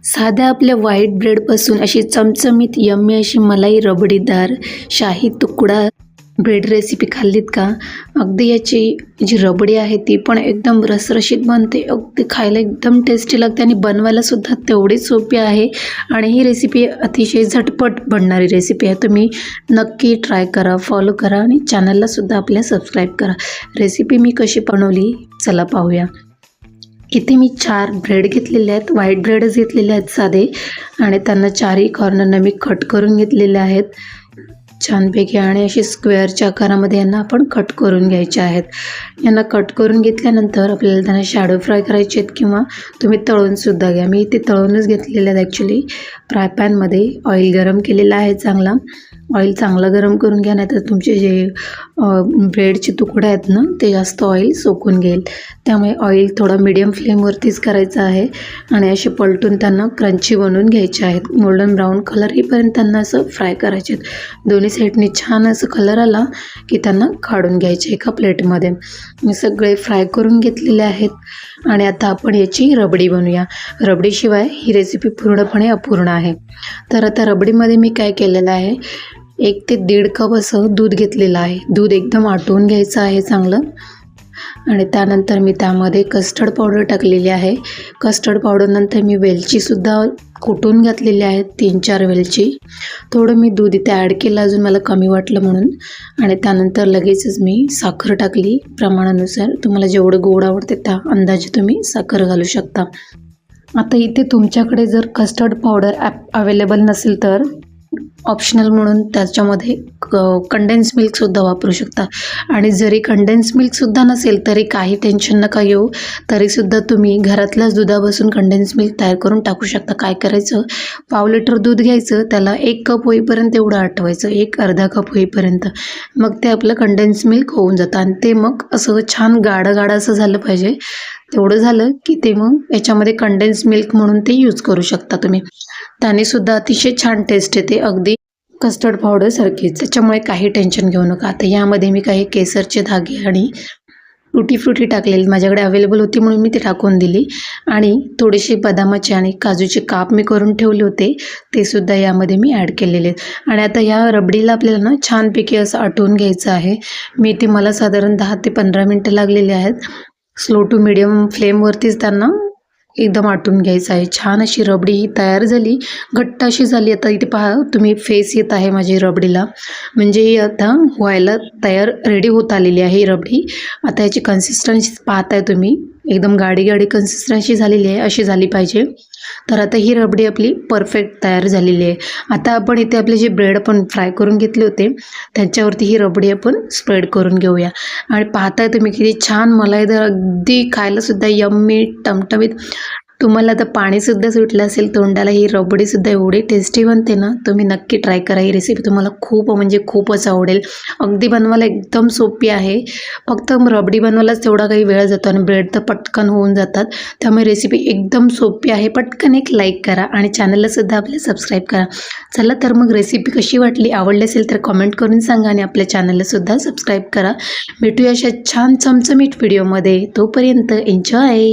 साध्या आपल्या व्हाईट ब्रेडपासून अशी चमचमीत यम्मी अशी मलाई रबडीदार शाही तुकडा ब्रेड रेसिपी खाल्लीत का? अगदी याची जी रबडी आहे ती पण एकदम रसरशीत बनते, अगदी खायला एकदम टेस्टी लागते आणि बनवायलासुद्धा तेवढीच सोपी आहे. आणि ही रेसिपी अतिशय झटपट बनणारी रेसिपी आहे. तुम्ही नक्की ट्राय करा, फॉलो करा आणि चॅनललासुद्धा आपल्या सबस्क्राईब करा. रेसिपी मी कशी बनवली चला पाहूया. इथे मी 4 ब्रेड घेतलेले आहेत, व्हाईट ब्रेडच घेतलेले आहेत साधे, आणि त्यांना चारही कॉर्नरनं मी कट करून घेतलेले आहेत छानपैकी. आणि असे स्क्वेअरच्या आकारामध्ये यांना आपण कट करून घ्यायचे आहेत. यांना कट करून घेतल्यानंतर आपल्याला त्यांना शॅडो फ्राय करायचे आहेत किंवा तुम्ही तळूनसुद्धा घ्या. मी इथे तळूनच घेतलेले आहेत. ॲक्च्युली फ्राय पॅनमध्ये ऑइल गरम केलेला आहे चांगला. ऑइल चांगलं गरम करून घ्या, नाही तर तुमचे जे ब्रेडचे तुकडे आहेत ना ते जास्त ऑइल सोकून घेईल. त्यामुळे ऑइल थोडा मीडियम फ्लेमवरतीच करायचं आहे आणि असे पलटून त्यांना क्रंची बनवून घ्यायचे आहेत. गोल्डन ब्राऊन कलर येईपर्यंत त्यांना असं फ्राय करायचे आहेत. दोन्ही साईडनी छान असं कलर आला की त्यांना काढून घ्यायचे एका प्लेटमध्ये. मी सगळे फ्राय करून घेतलेले आहेत आणि आता आपण याची रबडी बनवूया. रबडीशिवाय ही रेसिपी पूर्णपणे अपूर्ण आहे. तर आता रबडीमध्ये मी काय केलेलं आहे, 1 ते 1.5 कप असं दूध घेतलेलं आहे. दूध एकदम आटवून घ्यायचं आहे चांगलं. आणि त्यानंतर मी त्यामध्ये कस्टर्ड पावडर टाकलेली आहे. कस्टर्ड पावडरनंतर मी वेलचीसुद्धा कुटून घातलेली आहे, 3-4 वेलची. थोडं मी दूध इथे ॲड केलं अजून मला कमी वाटलं म्हणून. आणि त्यानंतर लगेचच मी साखर टाकली प्रमाणानुसार. तुम्हाला जेवढं गोड आवडते त्या अंदाजे तुम्ही साखर घालू शकता. आता इथे तुमच्याकडे जर कस्टर्ड पावडर अवेलेबल नसेल तर ऑप्शनल म्हणून त्याच्यामध्ये कंडेन्स मिल्कसुद्धा वापरू शकता. आणि जरी कंडेन्स मिल्कसुद्धा नसेल तरी काही टेन्शन नका घेऊ, तरीसुद्धा तुम्ही घरातल्याच दुधापासून कंडेन्स मिल्क तयार करून टाकू शकता. काय करायचं, 1/2 लिटर दूध घ्यायचं, त्याला 1 कप होईपर्यंत एवढं आटवायचं, 1-अर्धा कप होईपर्यंत. मग ते आपलं कंडेन्स मिल्क होऊन जातं आणि ते मग असं छान गाढं गाढं असं झालं पाहिजे. तेवढं झालं की ते मग याच्यामध्ये कंडेन्स मिल्क म्हणून ते यूज करू शकता तुम्ही. त्यानेसुद्धा अतिशय छान टेस्ट येते, अगदी कस्टर्ड पावडरसारखीच. त्याच्यामुळे काही टेन्शन घेऊ नका. आता यामध्ये मी काही केसरचे धागे आणि टुटी फ्रुटी टाकलेली माझ्याकडे अवेलेबल होती म्हणून मी ते टाकून दिली. आणि थोडेसे बदामाचे आणि काजूचे काप मी करून ठेवले होते, ते सुद्धा यामध्ये मी ॲड केलेले आहेत. आणि आता या रबडीला आपल्याला ना छानपैकी असं आटवून घ्यायचं आहे. मला साधारण 10 ते 15 मिनटं लागलेली आहेत. स्लो टू मीडियम फ्लेमवरतीच त्यांना एकदम आटून घ्यायचं आहे. छान अशी रबडी ही तयार झाली, घट्ट अशी झाली. आता इथे पहा तुम्ही, फेस येत आहे माझी रबडीला, म्हणजे ही आता व्हायला तयार रेडी होत आलेली आहे ही रबडी. आता याची कन्सिस्टन्सी पाहताय तुम्ही, एकदम गाडी गाडी कन्सिस्टन्सी झालेली आहे, अशी झाली पाहिजे. तर आता ही रबडी आपली परफेक्ट तयार झालेली आहे. आता आपण इथे आपले जे ब्रेड आपण फ्राय करून घेतले होते त्यांच्यावरती ही रबडी आपण स्प्रेड करून घेऊया. आणि पाहताय तुम्ही किती छान मलाईदार, अगदी खायलासुद्धा यम्मी टमटमीत. तुम्हाला आता पाणीसुद्धा सुटलं असेल तोंडाला. ही रबडीसुद्धा एवढी टेस्टी बनते ना, तुम्ही नक्की ट्राय करा. ही रेसिपी तुम्हाला खूप म्हणजे खूपच आवडेल. अगदी बनवायला एकदम सोपी आहे. फक्त रबडी बनवायलाच तेवढा काही वेळ जातो आणि ब्रेड तर पटकन होऊन जातात. त्यामुळे रेसिपी एकदम सोपी आहे. पटकन एक लाईक करा आणि चॅनललासुद्धा आपल्या सबस्क्राईब करा. चला तर मग रेसिपी कशी वाटली, आवडली असेल तर कमेंट करून सांगा आणि आपल्या चॅनललासुद्धा सबस्क्राईब करा. भेटूया अशा छान चमचमीत व्हिडिओमध्ये. तोपर्यंत एन्जॉय.